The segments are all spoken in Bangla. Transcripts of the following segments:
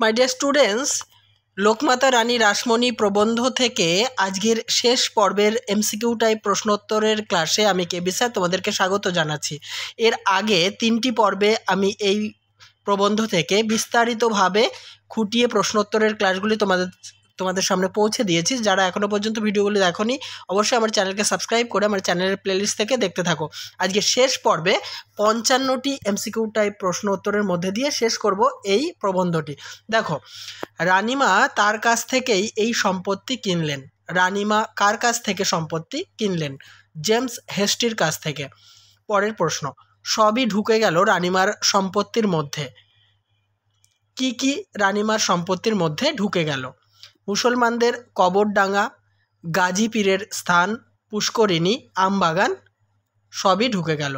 মাই ডিয়ার স্টুডেন্টস, লোকমাতা রানী রাসমণি প্রবন্ধ থেকে আজকের শেষ পর্বের এমসিকিউ টাইপ প্রশ্নোত্তরের ক্লাসে আমি কেবি স্যার তোমাদেরকে স্বাগত জানাচ্ছি। এর আগে 3টি পর্বে আমি এই প্রবন্ধ থেকে বিস্তারিতভাবে খুঁটিয়ে প্রশ্নোত্তরের ক্লাসগুলি তোমাদের সামনে পৌঁছে দিয়েছি। যারা এখনও পর্যন্ত ভিডিওগুলি দেখোনি অবশ্যই আমার চ্যানেলকে সাবস্ক্রাইব করে আমার চ্যানেলের প্লেলিস্ট থেকে দেখতে থাকো। আজকে শেষ পর্বে 55টি এমসিকিউ টাইপ প্রশ্ন উত্তরের মধ্যে দিয়ে শেষ করব এই প্রবন্ধটি। দেখো, রানীমা তার কাছ থেকেই এই সম্পত্তি কিনলেন। রানীমা কার কাছ থেকে সম্পত্তি কিনলেন? জেমস হেস্টির কাছ থেকে। পরের প্রশ্ন, সবই ঢুকে গেল রানীমার সম্পত্তির মধ্যে। কি কি রানীমার সম্পত্তির মধ্যে ঢুকে গেল? মুসলমানদের কবরডাঙ্গা, গাজী পীরের স্থান, পুষ্করিণী, আমবাগান, সবই ঢুকে গেল।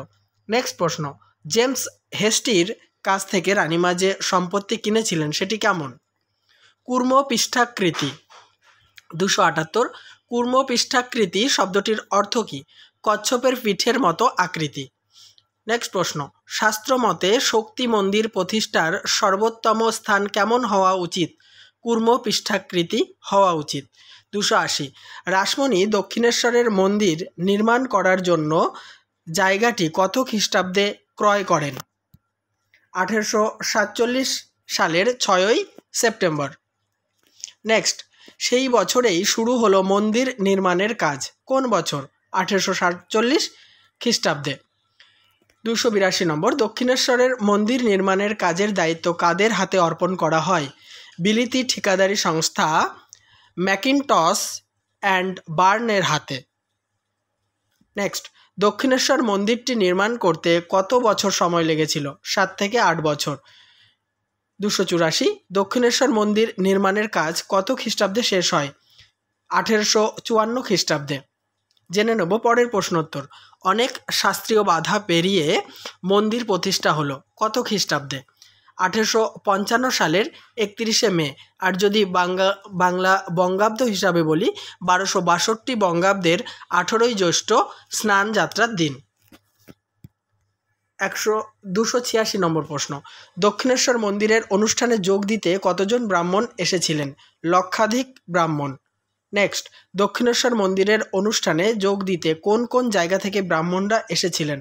নেক্সট প্রশ্ন, জেমস হেস্টির কাছ থেকে রানীমা যে সম্পত্তি কিনেছিলেন সেটি কেমন? কুর্ম পৃষ্ঠাকৃতি। 278। কুর্ম পৃষ্ঠাকৃতি শব্দটির অর্থ কী? কচ্ছপের পিঠের মতো আকৃতি। নেক্সট প্রশ্ন, শাস্ত্রমতে শক্তি মন্দির প্রতিষ্ঠার সর্বোত্তম স্থান কেমন হওয়া উচিত? কুর্ম পৃষ্ঠাকৃতি হওয়া উচিত। 280। রাসমণি দক্ষিণেশ্বরের মন্দির নির্মাণ করার জন্য জায়গাটি কত খ্রিস্টাব্দে ক্রয় করেন? 1847 সালের 6ই সেপ্টেম্বর। নেক্সট, সেই বছরেই শুরু হলো মন্দির নির্মাণের কাজ। কোন বছর? 1847 খ্রিস্টাব্দে। 282 নম্বর, দক্ষিণেশ্বরের মন্দির নির্মাণের কাজের দায়িত্ব কাদের হাতে অর্পণ করা হয়? বিলিতি ঠিকাদারি সংস্থা ম্যাকিনটশ অ্যান্ড বার্নের হাতে। নেক্সট, দক্ষিণেশ্বর মন্দিরটি নির্মাণ করতে কত বছর সময় লেগেছিল? 7 থেকে 8 বছর। 284, দক্ষিণেশ্বর মন্দির নির্মাণের কাজ কত খ্রিস্টাব্দে শেষ হয়? 1854 খ্রিস্টাব্দে। জেনে নেব পরের প্রশ্নোত্তর। অনেক শাস্ত্রীয় বাধা পেরিয়ে মন্দির প্রতিষ্ঠা হলো কত খ্রিস্টাব্দে? 1855 সালের 31শে মে। আর যদি বাংলা বঙ্গাব্দ হিসাবে বলি 1262 বঙ্গাব্দের 18ই জ্যৈষ্ঠ স্নান যাত্রার দিন। 286 নম্বর প্রশ্ন, দক্ষিণেশ্বর মন্দিরের অনুষ্ঠানে যোগ দিতে কতজন ব্রাহ্মণ এসেছিলেন? লক্ষাধিক ব্রাহ্মণ। নেক্সট, দক্ষিণেশ্বর মন্দিরের অনুষ্ঠানে যোগ দিতে কোন কোন জায়গা থেকে ব্রাহ্মণরা এসেছিলেন?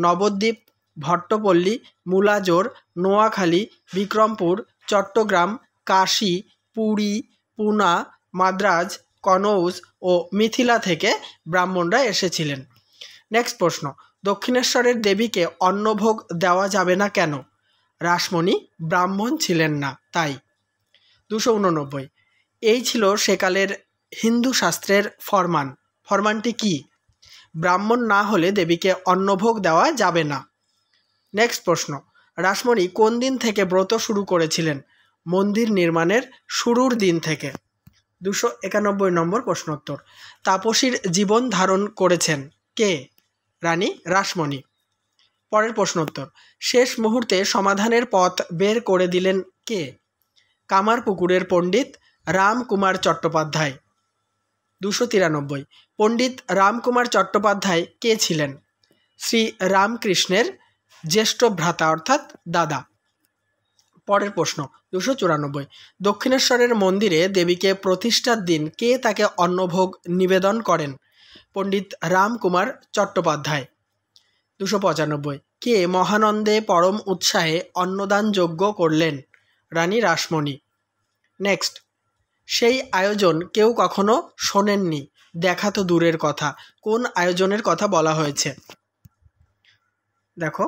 নবদ্বীপ, ভট্টপল্লী, মুলাজোর, নোয়াখালী, বিক্রমপুর, চট্টগ্রাম, কাশী, পুরী, পুনা, মাদ্রাজ, কনৌজ ও মিথিলা থেকে ব্রাহ্মণরা এসেছিলেন। নেক্সট প্রশ্ন, দক্ষিণেশ্বরের দেবীকে অন্নভোগ দেওয়া যাবে না কেন? রাসমণি ব্রাহ্মণ ছিলেন না তাই। 289, এই ছিল সেকালের হিন্দু শাস্ত্রের ফরমান। ফরমানটি কি? ব্রাহ্মণ না হলে দেবীকে অন্নভোগ দেওয়া যাবে না। নেক্সট প্রশ্ন, রাসমণি কোন দিন থেকে ব্রত শুরু করেছিলেন? মন্দির নির্মাণের শুরুর দিন থেকে। 291 নম্বর প্রশ্নোত্তর, তাপসীর জীবন ধারণ করেছেন কে? রানী রাসমণি। পরের প্রশ্নোত্তর, শেষ মুহূর্তে সমাধানের পথ বের করে দিলেন কে? কামারপুকুরের পণ্ডিত রামকুমার চট্টোপাধ্যায়। 293, পণ্ডিত রামকুমার চট্টোপাধ্যায় কে ছিলেন? শ্রী রামকৃষ্ণের জ্যেষ্ঠ ভ্রাতা অর্থাৎ দাদা। পরের প্রশ্ন, 294, দক্ষিণেশ্বরের মন্দিরে দেবীকে প্রতিষ্ঠার দিন কে তাকে অন্নভোগ নিবেদন করেন? পণ্ডিত রামকুমার চট্টোপাধ্যায়। 295, কে মহানন্দে পরম উৎসাহে অন্নদান যজ্ঞ করলেন? রানী রাসমণি। নেক্সট, সেই আয়োজন কেউ কখনো শোনেননি, দেখা তো দূরের কথা। কোন আয়োজনের কথা বলা হয়েছে? দেখো,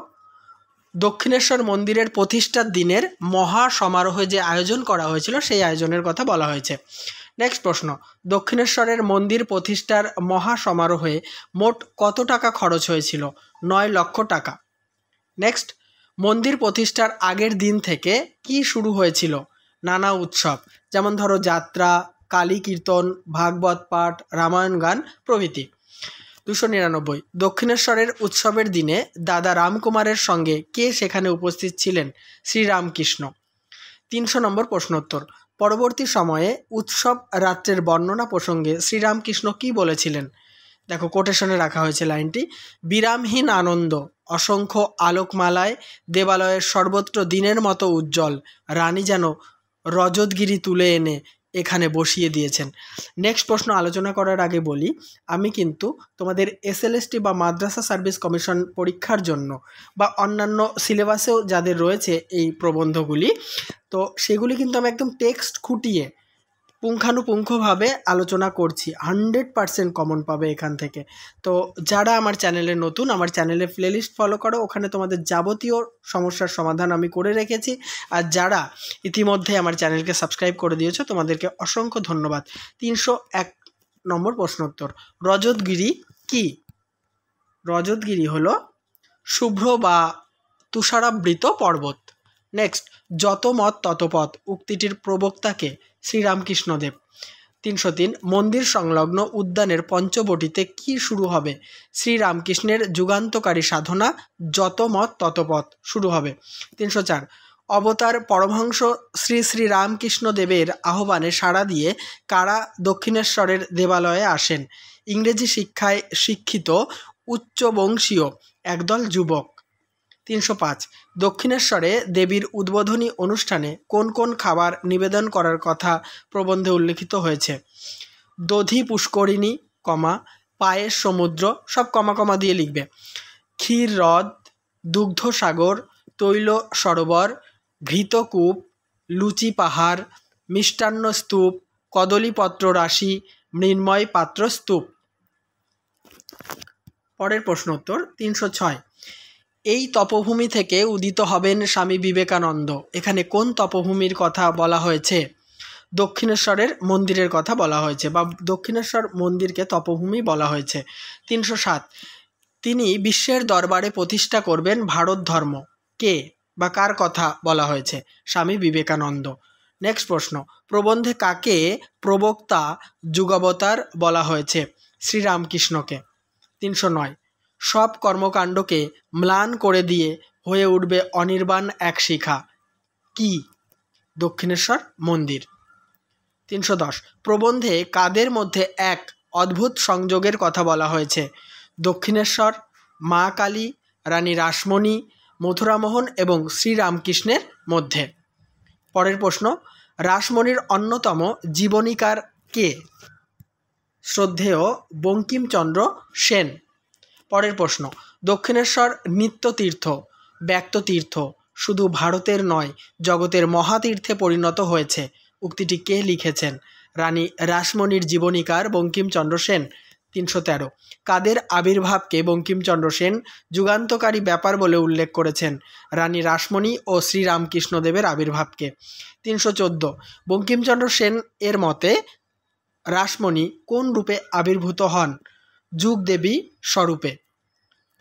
দক্ষিণেশ্বর মন্দিরের প্রতিষ্ঠার দিনের মহা সমারোহে যে আয়োজন করা হয়েছিল সেই আয়োজনের কথা বলা হয়েছে। নেক্সট প্রশ্ন, দক্ষিণেশ্বরের মন্দির প্রতিষ্ঠার মহা সমারোহে মোট কত টাকা খরচ হয়েছিল? 9 লক্ষ টাকা। নেক্সট, মন্দির প্রতিষ্ঠার আগের দিন থেকে কি শুরু হয়েছিল? নানা উৎসব, যেমন ধরো যাত্রা, কালী কীর্তন, ভাগবত পাঠ, রামায়ণ গান প্রভৃতি। 299, দক্ষিণেশ্বরের উৎসবের দিনে দাদা রামকুমারের সঙ্গে কে সেখানে উপস্থিত ছিলেন? শ্রীরামকৃষ্ণ। 300 নম্বর প্রশ্নোত্তর, পরবর্তী সময়ে উৎসব রাত্রের বর্ণনা প্রসঙ্গে শ্রীরামকৃষ্ণ কি বলেছিলেন? দেখো, কোটেশনে রাখা হয়েছে লাইনটি, বিরামহীন আনন্দ, অসংখ্য আলোকমালায় দেবালয়ের সর্বত্র দিনের মতো উজ্জ্বল, রানী যেন রজতগিরি তুলে এনে এখানে বসিয়ে দিয়েছেন। নেক্সট প্রশ্ন আলোচনা করার আগে বলি, আমি কিন্তু তোমাদের এসএলএসটি বা মাদ্রাসা সার্ভিস কমিশন পরীক্ষার জন্য বা অন্যান্য সিলেবাসেও যাদের রয়েছে এই প্রবন্ধগুলি, তো সেগুলি কিন্তু আমি একদম টেক্সট খুঁটিয়ে পুঙ্খানুপুঙ্খভাবে আলোচনা করছি। 100% কমন পাবে এখান থেকে। তো যারা আমার চ্যানেলে নতুন, আমার চ্যানেলে প্লেলিস্ট ফলো করো, ওখানে তোমাদের যাবতীয় সমস্যার সমাধান আমি করে রেখেছি। আর যারা ইতিমধ্যে আমার চ্যানেলকে সাবস্ক্রাইব করে দিয়েছো, তোমাদেরকে অসংখ্য ধন্যবাদ। 301 নম্বর প্রশ্নোত্তর, রজতগিরি কি? রজতগিরি হলো শুভ্র বা তুষারাবৃত পর্বত। নেক্সট, যত মত তত পথ উক্তিটির প্রবক্তাকে শ্রীরামকৃষ্ণদেব। 303, মন্দির সংলগ্ন উদ্যানের পঞ্চবটিতে কি শুরু হবে? শ্রীরামকৃষ্ণের যুগান্তকারী সাধনা যত মত তত পথ শুরু হবে। 304, অবতার পরমহংস শ্রী শ্রী রামকৃষ্ণদেবের আহ্বানে সাড়া দিয়ে কারা দক্ষিণেশ্বরের দেবালয়ে আসেন? ইংরেজি শিক্ষায় শিক্ষিত উচ্চবংশীয় একদল যুবক। 305, দক্ষিণেশ্বরে দেবীর উদ্বোধনী অনুষ্ঠানে কোন কোন খাবার নিবেদন করার কথা প্রবন্ধে উল্লেখিত হয়েছে? দধি পুষ্করিণী, পায়েস সমুদ্র, সব কমা দিয়ে লিখবে। ক্ষীর হ্রদ, দুগ্ধ সাগর, তৈল সরোবর, ঘৃতকূপ, লুচি পাহাড়, মিষ্টান্ন স্তূপ, কদলীপত্র রাশি, মৃন্ময় পাত্র স্তূপ। পরের প্রশ্ন উত্তর 306, এই তপভূমি থেকে উদিত হবেন স্বামী বিবেকানন্দ। এখানে কোন তপভূমির কথা বলা হয়েছে? দক্ষিণেশ্বরের মন্দিরের কথা বলা হয়েছে, বা দক্ষিণেশ্বর মন্দিরকে তপভূমি বলা হয়েছে। 307, তিনি বিশ্বের দরবারে প্রতিষ্ঠা করবেন ভারত ধর্ম। কে বা কার কথা বলা হয়েছে? স্বামী বিবেকানন্দ। নেক্সট প্রশ্ন, প্রবন্ধে কাকে প্রবক্তা যুগাবতার বলা হয়েছে? শ্রীরামকৃষ্ণকে। 309, সব কর্মকাণ্ডকে ম্লান করে দিয়ে হয়ে উঠবে অনির্বাণ এক শিখা। কি? দক্ষিণেশ্বর মন্দির। 310, প্রবন্ধে কাদের মধ্যে এক অদ্ভুত সংযোগের কথা বলা হয়েছে? দক্ষিণেশ্বর, মা কালী, রানী রাসমণি, মথুরামোহন এবং শ্রীরামকৃষ্ণের মধ্যে। পরের প্রশ্ন, রাসমণির অন্যতম জীবনীকার কে? শ্রদ্ধেয় বঙ্কিমচন্দ্র সেন। পরের প্রশ্ন, দক্ষিণেশ্বর নিত্যতীর্থ, ব্যক্ততীর্থ, শুধু ভারতের নয় জগতের মহাতীর্থে পরিণত হয়েছে। উক্তিটি কে লিখেছেন? রানী রাসমণির জীবনীকার বঙ্কিমচন্দ্র সেন। 313, কাদের আবির্ভাবকে বঙ্কিমচন্দ্র সেন যুগান্তকারী ব্যাপার বলে উল্লেখ করেছেন? রানী রাসমণি ও শ্রীরামকৃষ্ণদেবের আবির্ভাবকে। 314, বঙ্কিমচন্দ্র সেন এর মতে রাসমণি কোন রূপে আবির্ভূত হন? যুগদেবী স্বরূপে।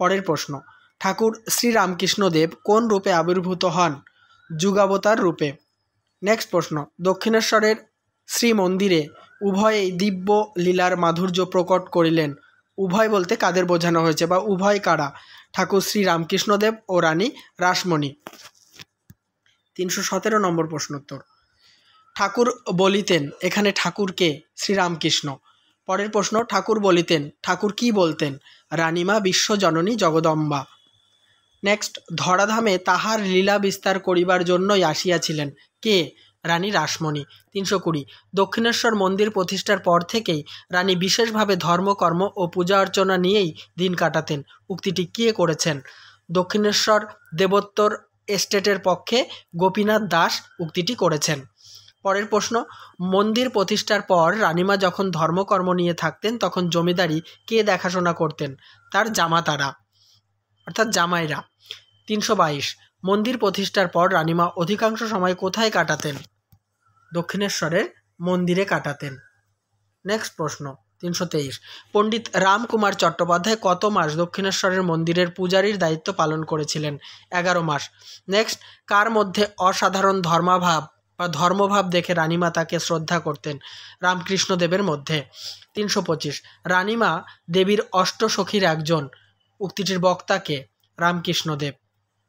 পরের প্রশ্ন, ঠাকুর শ্রীরামকৃষ্ণদেব কোন রূপে আবির্ভূত হন? যুগাবতার রূপে। নেক্সট প্রশ্ন, দক্ষিণেশ্বরের শ্রীমন্দিরে উভয়েই দিব্য লীলার মাধুর্য প্রকট করিলেন। উভয় বলতে কাদের বোঝানো হয়েছে, বা উভয় কারা? ঠাকুর শ্রীরামকৃষ্ণদেব ও রানী রাসমণি। 317 নম্বর প্রশ্নোত্তর, ঠাকুর বলিতেন, এখানে ঠাকুরকে শ্রীরামকৃষ্ণ। পরের প্রশ্ন, ঠাকুর বলিতেন, ঠাকুর কি বলতেন? রানীমা বিশ্বজননী জগদম্বা। নেক্সট, ধরাধামে তাহার লীলা বিস্তার করিবার জন্যই আসিয়াছিলেন। কে? রানী রাসমণি। 320, দক্ষিণেশ্বর মন্দির প্রতিষ্ঠার পর থেকেই রানী বিশেষভাবে ধর্মকর্ম ও পূজা অর্চনা নিয়েই দিন কাটাতেন। উক্তিটি কে করেছেন? দক্ষিণেশ্বর দেবোত্তর এস্টেটের পক্ষে গোপীনাথ দাস উক্তিটি করেছেন। পরের প্রশ্ন, মন্দির প্রতিষ্ঠার পর রানীমা যখন ধর্মকর্ম নিয়ে থাকতেন তখন জমিদারি কে দেখাশোনা করতেন? তার জামাতারা, অর্থাৎ জামাইরা। 322, মন্দির প্রতিষ্ঠার পর রানীমা অধিকাংশ সময় কোথায় কাটাতেন? দক্ষিণেশ্বরের মন্দিরে কাটাতেন। নেক্সট প্রশ্ন 323, পণ্ডিত রামকুমার চট্টোপাধ্যায় কত মাস দক্ষিণেশ্বরের মন্দিরের পূজারীর দায়িত্ব পালন করেছিলেন? 11 মাস। নেক্সট, কার মধ্যে অসাধারণ ধর্মভাব দেখে রানীমা তাকে শ্রদ্ধা করতেন? রামকৃষ্ণদেবের মধ্যে। 325, রানীমা দেবীর অষ্টসখীর একজন। উক্তিটির বক্তাকে? রামকৃষ্ণদেব।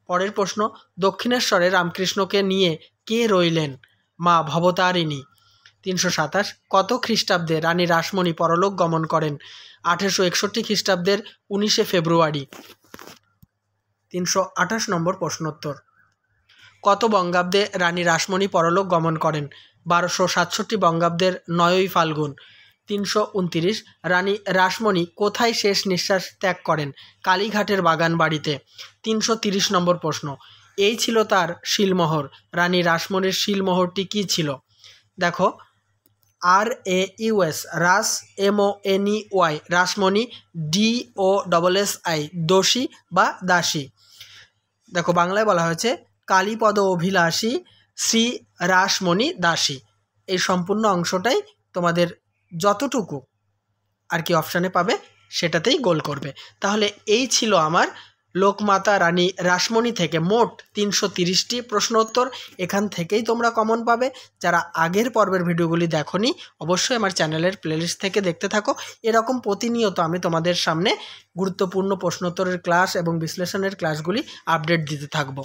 পরের প্রশ্ন, দক্ষিণেশ্বরে রামকৃষ্ণকে নিয়ে কে রইলেন? মা ভবতারিণী। 327, কত খ্রিস্টাব্দে রানী রাসমণি পরলোক গমন করেন? 1861 খ্রিস্টাব্দের 19 ফেব্রুয়ারি। 328 নম্বর প্রশ্নোত্তর, কত বঙ্গাব্দে রানী রাসমণি পরলোক গমন করেন? 1267 বঙ্গাব্দের 9ই ফাল্গুন। 329, রানী রাসমণি কোথায় শেষ নিঃশ্বাস ত্যাগ করেন? কালীঘাটের বাগান বাড়িতে। 330 নম্বর প্রশ্ন, এই ছিল তার শিলমোহর। রানী রাসমণির শিলমোহরটি কী ছিল? দেখো, RAUS, রাস, MONEY, রাসমণি, DOSSI, দোষী বা দাসী। দেখো, বাংলায় বলা হয়েছে কালীপদ অভিলাষী শ্রী রাসমণি দাসী। এই সম্পূর্ণ অংশটাই তোমাদের যতটুকু আর কি অপশানে পাবে সেটাতেই গোল করবে। তাহলে এই ছিল আমার লোকমাতা রানী রাসমণি থেকে মোট 330টি প্রশ্ন উত্তর। এখান থেকেই তোমরা কমন পাবে। যারা আগের পর্বের ভিডিওগুলি দেখোনি অবশ্যই আমার চ্যানেলের প্লেলিস্ট থেকে দেখতে থাকো। এরকম প্রতিনিয়ত আমি তোমাদের সামনে গুরুত্বপূর্ণ প্রশ্নোত্তরের ক্লাস এবং বিশ্লেষণের ক্লাসগুলি আপডেট দিতে থাকবো।